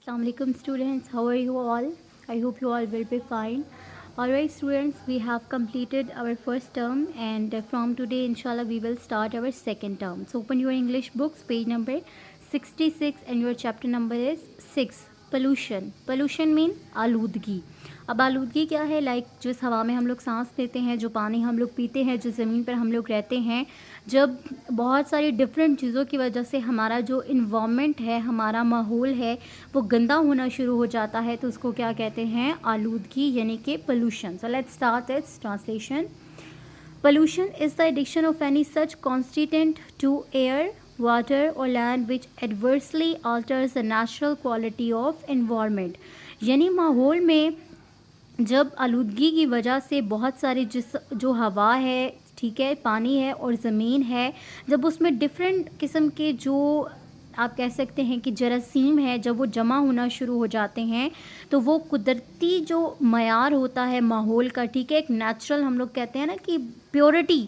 Assalamu alaikum students, how are you all? I hope you all will be fine. Alright students, we have completed our first term and from today inshallah we will start our second term. So open your English books, page number 66 and your chapter number is 6. Pollution. Pollution mean आलूदगी. अब आलूदगी क्या है? Like जिस हवा में हम लोग सांस लेते हैं, जो पानी हम लोग पीते हैं, जिस ज़मीन पर हम लोग रहते हैं, जब बहुत सारी डिफरेंट चीज़ों की वजह से हमारा जो इन्वामेंट है, हमारा माहौल है, वो गंदा होना शुरू हो जाता है, तो उसको क्या कहते हैं? आलूदगी यानी कि pollution. So let's start it's translation. Pollution is the addition of any such constituent to air, water or land which adversely alters the natural quality of environment. यानी माहौल में जब आलूदगी की वजह से बहुत सारी जो हवा है, ठीक है, पानी है और ज़मीन है, जब उसमें डिफरेंट किस्म के जो आप कह सकते हैं कि जरासीम है, जब वो जमा होना शुरू हो जाते हैं तो वो कुदरती जो मयार होता है माहौल का, ठीक है, एक नेचुरल हम लोग कहते हैं ना कि प्योरिटी,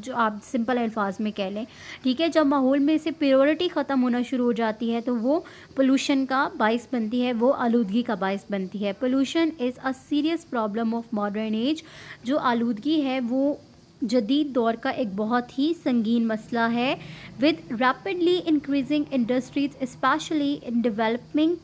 जो आप सिंपल अल्फाज में कह लें, ठीक है, जब माहौल में से प्योरिटी ख़त्म होना शुरू हो जाती है तो वो पोल्यूशन का बाइस बनती है, वो आलूदगी का बाइस बनती है. Pollution is a serious problem of modern age. जो आलूदगी है वो जदीद दौर का एक बहुत ही संगीन मसला है. With rapidly increasing industries specially in developing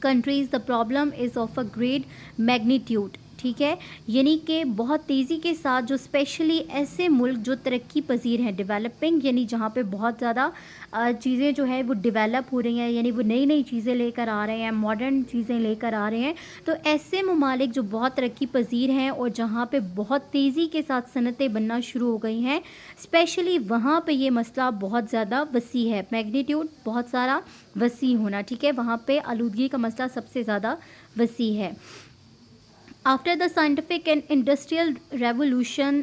countries the problem is of a great magnitude. ठीक है, यानी कि बहुत तेज़ी के साथ जो स्पेशली ऐसे मुल्क जो तरक्की पजीर हैं, डेवलपिंग यानी जहाँ पे बहुत ज़्यादा चीज़ें जो है वो डेवलप हो रही हैं, यानी वो नई नई चीज़ें लेकर आ रहे हैं, मॉडर्न चीज़ें लेकर आ रहे हैं, तो ऐसे ममालिक जो बहुत तरक्की पजीर हैं और जहाँ पे बहुत तेज़ी के साथ सनतें बनना शुरू हो गई हैं, स्पेशली वहाँ पे ये मसला बहुत ज़्यादा वसी है. मैग्नीट्यूड बहुत सारा वसी होना, ठीक है, वहाँ पे आलूदगी का मसला सबसे ज़्यादा वसी है. After the scientific and industrial revolution,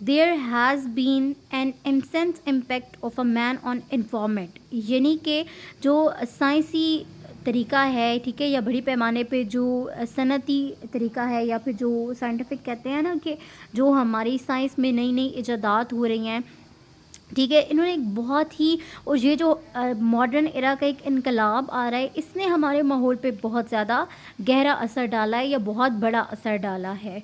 there has been an immense impact of a man on environment. यानी कि जो साइंसी तरीका है, ठीक है, या बड़ी पैमाने पे जो सनती तरीका है, या फिर जो साइंटिफिक कहते हैं ना कि जो हमारी साइंस में नई नई इजादात हो रही हैं, ठीक है, इन्होंने एक बहुत ही, और ये जो मॉडर्न एरा का एक इनकलाब आ रहा है, इसने हमारे माहौल पे बहुत ज़्यादा गहरा असर डाला है या बहुत बड़ा असर डाला है.